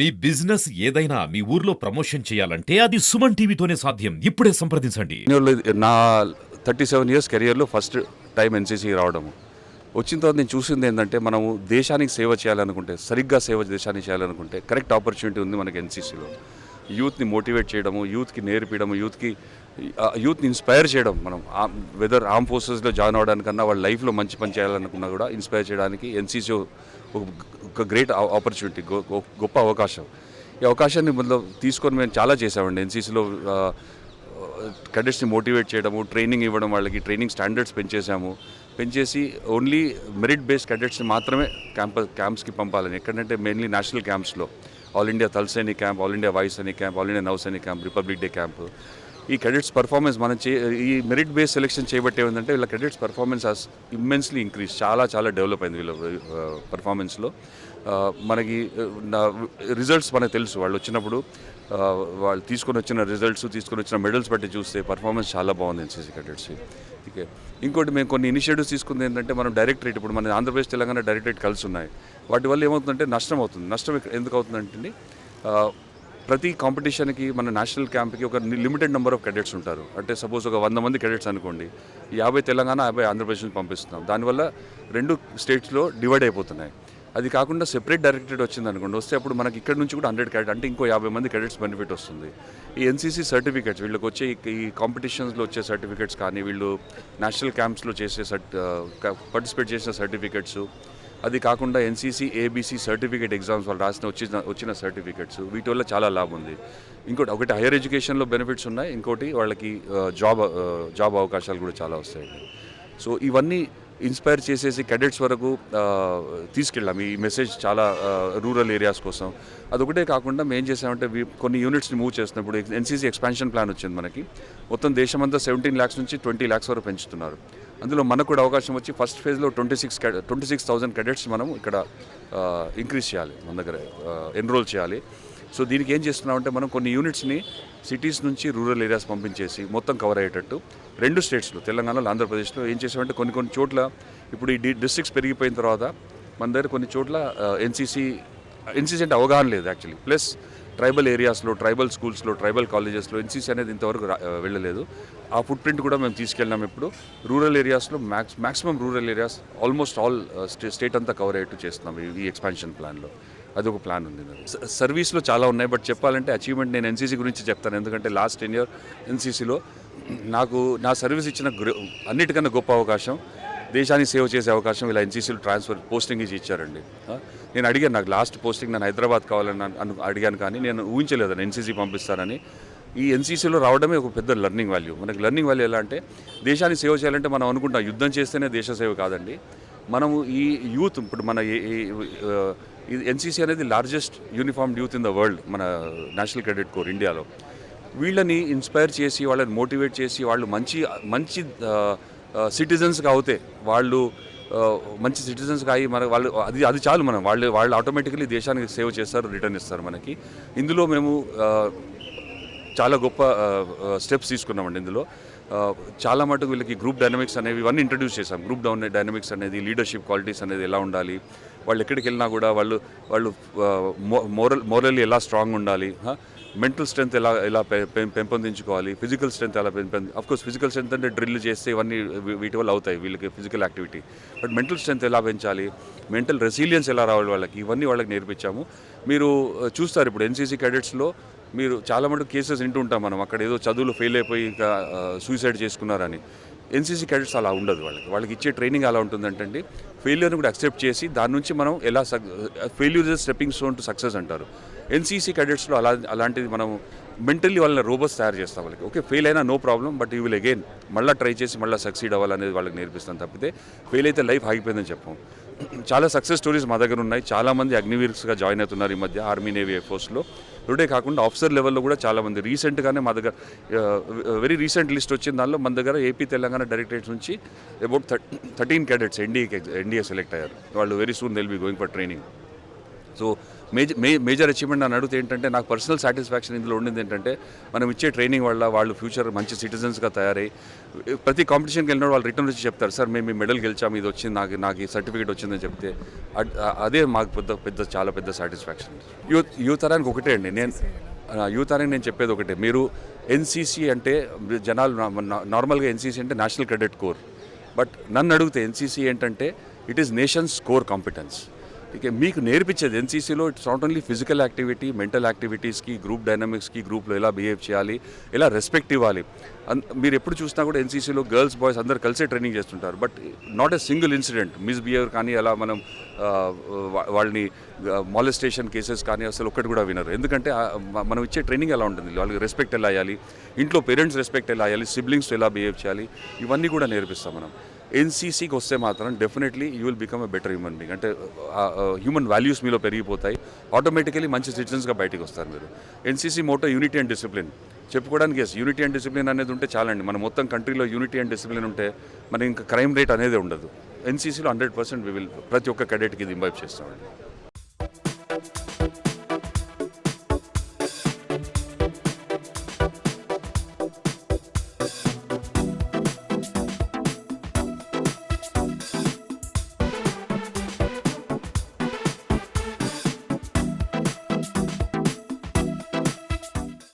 మీ business ఏదైనా మీ ఊర్లో promotion చేయాలంటే అది సుమన్ టీవీతోనే సాధ్యం. ఇప్పుడే సంప్రదించండి. నా 37 ఇయర్స్ కెరియర్లో ఫస్ట్ టైం ఎన్సీసీ రావడము వచ్చిన తర్వాత నేను చూసింది ఏంటంటే మనము దేశానికి సేవ చేయాలనుకుంటే సరిగ్గా దేశానికి చేయాలనుకుంటే కరెక్ట్ ఆపర్చునిటీ ఉంది మనకి ఎన్సీసీలో. యూత్ని మోటివేట్ చేయడము, యూత్కి నేర్పించడము, యూత్ని ఇన్స్పైర్ చేయడం. మనం వెదర్ ఆర్మ్ ఫోర్సెస్లో జాయిన్ అవ్వడానికన్నా వాళ్ళ లైఫ్లో మంచి పని చేయాలనుకున్నా కూడా ఇన్స్పైర్ చేయడానికి ఎన్సీసీ ఒక గ్రేట్ ఆపర్చునిటీ, గొప్ప అవకాశం. ఈ అవకాశాన్ని మొదలు తీసుకొని మేము చాలా చేసామండి. ఎన్సీసీలో cadets ని మోటివేట్ చేయడము, ట్రైనింగ్ ఇవ్వడం, వాళ్ళకి ట్రైనింగ్ స్టాండర్డ్స్ పెంచేసి ఓన్లీ మెరిట్ బేస్డ్ cadetsని మాత్రమే క్యాంప్స్కి పంపాలని. ఎక్కడంటే మెయిన్లీ నేషనల్ క్యాంప్స్లో all India Thal Sainik camp, all India Vayu Sainik camp, all India Nau Sainik camp, republic day camp. ఈ cadets పర్ఫార్మెన్స్ ఈ మెరిట్ బేస్ సెలెక్షన్ చేయబట్టి ఏమంటే వీళ్ళ cadets performance has immensely increase, చాలా డెవలప్ అయింది వీళ్ళ పర్ఫార్మెన్స్లో. మనకి రిజల్ట్స్ మనకు తెలుసు. వాళ్ళు వచ్చినప్పుడు వాళ్ళు తీసుకొని వచ్చిన మెడల్స్ బట్టి చూస్తే పర్ఫార్మెన్స్ చాలా బాగుంది ఎన్సీసీ cadets. ఓకే, ఇంకోటి మేము కొన్ని ఇనిషియేటివ్స్ తీసుకుంది ఏంటంటే మనం డైరెక్టరేట్, ఇప్పుడు మన ఆంధ్రప్రదేశ్ తెలంగాణ డైరెక్టరేట్ కలిసి ఉన్నాయి. వాటి వల్ల ఏమవుతుందంటే నష్టం అవుతుంది. నష్టం ఎందుకు అవుతుందంటే ప్రతి కాంపిటీషన్కి మన నేషనల్ క్యాంప్కి ఒక లిమిటెడ్ నెంబర్ ఆఫ్ cadets ఉంటారు. అంటే సపోజ్ ఒక 100 మంది cadets అనుకోండి, 50 తెలంగాణ, 50 ఆంధ్రప్రదేశ్ నుంచి పంపిస్తున్నాం. దానివల్ల 2 స్టేట్స్లో డివైడ్ అయిపోతున్నాయి. అది కాకుండా సెపరేట్ డైరెక్టరేట్ వచ్చింది అనుకోండి, వస్తే అప్పుడు మనకి ఇక్కడ నుంచి కూడా 100 cadets, అంటే ఇంకో 50 మంది cadets బెనిఫిట్ వస్తుంది. ఈ ఎన్సీసీ సర్టిఫికేట్స్, వీళ్ళకి వచ్చే ఈ కాంపిటీషన్స్లో వచ్చే సర్టిఫికేట్స్ కానీ, వీళ్ళు నేషనల్ క్యాంప్స్లో పార్టిసిపేట్ చేసిన సర్టిఫికేట్స్, అది కాకుండా ఎన్సీసీ ఏబీసీ సర్టిఫికేట్ ఎగ్జామ్స్ వాళ్ళు వచ్చిన సర్టిఫికేట్స్, వీటి వల్ల చాలా లాభం ఉంది. ఒకటి హైయర్ ఎడ్యుకేషన్లో బెనిఫిట్స్ ఉన్నాయి, ఇంకోటి వాళ్ళకి జాబ్ అవకాశాలు కూడా చాలా వస్తాయి. సో ఇవన్నీ ఇన్స్పైర్ చేసేసి cadets వరకు తీసుకెళ్ళాం ఈ మెసేజ్ చాలా రూరల్ ఏరియాస్ కోసం. అదొకటే కాకుండా మేము ఏం చేసామంటే కొన్ని యూనిట్స్ని మూవ్ చేస్తున్నప్పుడు ఎన్సీసీ ఎక్స్పాన్షన్ ప్లాన్ వచ్చింది మనకి. మొత్తం దేశమంతా 17 lakhs నుంచి 20 lakhs వరకు పెంచుతున్నారు. అందులో మనకు కూడా అవకాశం వచ్చి ఫస్ట్ ఫేజ్లో 26,000 cadets మనం ఇక్కడ ఇంక్రీజ్ చేయాలి, మన దగ్గర ఎన్రోల్ చేయాలి. సో దీనికి ఏం చేస్తున్నామంటే మనం కొన్ని యూనిట్స్ని సిటీస్ నుంచి రూరల్ ఏరియాస్ పంపించేసి మొత్తం కవర్ అయ్యేటట్టు 2 స్టేట్స్లో, తెలంగాణలో, ఆంధ్రప్రదేశ్లో ఏం చేసామంటే కొన్ని చోట్ల ఇప్పుడు ఈ డిస్ట్రిక్ట్స్ పెరిగిపోయిన తర్వాత మన దగ్గర కొన్ని చోట్ల ఎన్సీసీ అంటే అవగాహన లేదు యాక్చువల్లీ. ప్లస్ ట్రైబల్ ఏరియాస్లో, ట్రైబల్ స్కూల్స్లో, ట్రైబల్ కాలేజెస్లో ఎన్సీసీ అనేది ఇంతవరకు వెళ్ళలేదు. ఆ ఫుట్ ప్రింట్ కూడా మేము తీసుకెళ్ళినాం. ఇప్పుడు రూరల్ ఏరియాస్లో maximum rural areas almost all state అంతా కవర్ అయ్యేట్టు చేస్తున్నాం ఈ ఎక్స్పాన్షన్ ప్లాన్లో. అదొక ప్లాన్ ఉంది. సర్వీస్లో చాలా ఉన్నాయి, బట్ చెప్పాలంటే అచీవ్మెంట్ నేను ఎన్సీసీ గురించి చెప్తాను. ఎందుకంటే లాస్ట్ 10 years ఎన్సీసీలో నాకు నా సర్వీస్ ఇచ్చిన అన్నిటికన్నా గొప్ప అవకాశం, దేశానికి సేవ చేసే అవకాశం ఇలా ఎన్సీసీలో పోస్టింగ్ ఇచ్చారండి. నేను అడిగాను, నాకు లాస్ట్ పోస్టింగ్ నేను హైదరాబాద్ కావాలని అడిగాను, కానీ నేను ఊహించలేదు ఎన్సీసీ పంపిస్తారని. ఈ ఎన్సీసీలో రావడమే ఒక పెద్ద లెర్నింగ్ వాల్యూ. మనకి లెర్నింగ్ వాల్యూ ఎలా అంటే, దేశానికి సేవ చేయాలంటే మనం అనుకుంటాం యుద్ధం చేస్తేనే దేశ సేవ కాదండి. మనము ఈ యూత్, ఇప్పుడు మన ఎన్సీసీ అనేది largest uniformed youth in the world, మన నేషనల్ క్రెడిట్ కోర్ ఇండియాలో. వీళ్ళని ఇన్స్పైర్ చేసి, వాళ్ళని మోటివేట్ చేసి, వాళ్ళు మంచి సిటిజన్స్గా అవుతే, వాళ్ళు మంచి సిటిజన్స్గా అయ్యి వాళ్ళు అది చాలు. వాళ్ళు ఆటోమేటికలీ దేశానికి సేవ చేస్తారు, రిటర్న్ ఇస్తారు మనకి. ఇందులో మేము చాలా గొప్ప స్టెప్స్ తీసుకున్నామండి. ఇందులో చాలా మటుకు వీళ్ళకి గ్రూప్ డైనమిక్స్ అనేవి ఇవన్నీ ఇంట్రడ్యూస్ చేశాం. గ్రూప్ డైనమిక్స్ అనేది, లీడర్షిప్ క్వాలిటీస్ అనేది ఎలా ఉండాలి, వాళ్ళు ఎక్కడికి వెళ్ళినా కూడా వాళ్ళు మోరల్లీ ఎలా స్ట్రాంగ్ ఉండాలి, మెంటల్ స్ట్రెంత్ ఎలా పెంపొందించుకోవాలి, ఫిజికల్ స్ట్రెంత్ ఎలా అఫ్కోర్స్ ఫిజికల్ స్ట్రెంత్ అంటే డ్రిల్ చేస్తే ఇవన్నీ వీటి వల్ల అవుతాయి వీళ్ళకి physical activity. But mental strength ఎలా పెంచాలి, మెంటల్ రెసిలియన్స్ ఎలా రావాలి వాళ్ళకి, ఇవన్నీ వాళ్ళకి నేర్పించాము. మీరు చూస్తారు ఇప్పుడు ఎన్సీసీ cadetsలో మీరు చాలా మటుకు కేసెస్ వింటూ ఉంటాం మనం, అక్కడ ఏదో చదువులు ఫెయిల్ అయిపోయి ఇంకా సూసైడ్ చేసుకున్నారని. ఎన్సీసీ cadets అలా ఉండదు. వాళ్ళకి ఇచ్చే ట్రైనింగ్ ఎలా ఉంటుందంటే ఫెయిల్యూర్ని కూడా అక్సెప్ట్ చేసి దాని నుంచి మనం ఎలా failure is stepping stone to success అంటారు. ఎన్సీసీ cadetsలో అలాంటిది మనం మెంటల్లీ వాళ్ళని రోబోట్స్ తయారు చేస్తాం. వాళ్ళకి ఓకే ఫెయిల్ అయినా no problem, but you will again మళ్ళీ ట్రై చేసి మళ్ళీ సక్సీడ్ అవ్వాలనేది వాళ్ళకి నేర్పిస్తాం తప్పితే ఫెయిల్ అయితే లైఫ్ ఆగిపోయిందని చెప్పాం. చాలా సక్సెస్ స్టోరీస్ మా దగ్గర ఉన్నాయి. చాలామంది అగ్నివీర్స్గా జాయిన్ అవుతున్నారు ఈ మధ్య ఆర్మీ, నేవీ, ఎయిర్ ఫోర్స్లో. ఇదే కాకుండా ఆఫీసర్ లెవెల్లో కూడా చాలామంది రీసెంట్గానే మా దగ్గర వెరీ రీసెంట్ లిస్ట్ వచ్చిన దానిలో మన దగ్గర ఏపీ తెలంగాణ డైరెక్టరేట్స్ నుంచి అబౌట్ 13 cadets ఎన్డీఏ సెలెక్ట్ అయ్యారు. వాళ్ళు very soon will be going for training. So major achievement అని అడిగితే ఏంటంటే నాకు పర్సనల్ సాటిస్ఫాక్షన్ ఇందులో ఉండింది ఏంటంటే మనం ఇచ్చే ట్రైనింగ్ వల్ల వాళ్ళు ఫ్యూచర్ మంచి సిటిజన్స్గా తయారై ప్రతి కాంపిటీషన్కి వెళ్ళిన వాళ్ళు రిటర్న్ వచ్చి చెప్తారు, సార్ మేము ఈ మెడల్ గెలిచాము, ఇది వచ్చింది, నాకు ఈ సర్టిఫికేట్ వచ్చిందని చెప్తే అదే మాకు చాలా పెద్ద సాటిస్ఫాక్షన్. యువతరానికి ఒకటే అండి, యువతరానికి నేను చెప్పేది ఒకటే, మీరు ఎన్సీసీ అంటే జనాలు నార్మల్గా ఎన్సీసీ అంటే నేషనల్ క్రెడిట్ కోర్, బట్ నన్ను అడిగితే ఎన్సీసీ ఏంటంటే it is nation's core competence. ఇక మీకు నేర్పించేది ఎన్సీసీలో it's not only physical activity, mental యాక్టివిటీస్కి, గ్రూప్ డైనమిక్స్కి, గ్రూప్లో ఎలా బిహేవ్ చేయాలి, ఎలా రెస్పెక్ట్ ఇవ్వాలి. మీరు ఎప్పుడు చూసినా కూడా ఎన్సీసీలో గర్ల్స్ బాయ్స్ అందరు కలిసే ట్రైనింగ్ చేస్తుంటారు, but not a single incident misbehaviour కానీ అలా మనం వాళ్ళని మాలెస్టేషన్ కేసెస్ కానీ అసలు ఒక్కటి కూడా వినరు. ఎందుకంటే మనం ఇచ్చే ట్రైనింగ్ ఎలా ఉంటుంది, వాళ్ళకి రెస్పెక్ట్ ఎలా అయ్యాలి, ఇంట్లో పేరెంట్స్ రెస్పెక్ట్ ఎలా అయ్యాలి, సిబ్లింగ్స్ ఎలా బిహేవ్ చేయాలి, ఇవన్నీ కూడా నేర్పిస్తాం మనం. ఎన్సీసీకి వస్తే మాత్రం definitely you will become a better human being. అంటే హ్యూమన్ వాల్యూస్ మీలో పెరిగిపోతాయి, ఆటోమేటికలీ మంచి సిటిజన్స్గా బయటకు వస్తారు మీరు. NCC motto unity and discipline. చెప్పుకోవడానికి యూనిటీ అండ్ డిసిప్లిన్ అనేది ఉంటే చాలండి. మన మొత్తం కంట్రీలో యూనిటీ అండ్ డిసిప్లిన్ ఉంటే మన ఇంకా క్రైమ్ రేట్ అనేది ఉండదు. ఎన్సీసీలో 100% ప్రతి ఒక్క క్యాడెట్కి ఇది ఇంబైబ్ చేస్తామండి.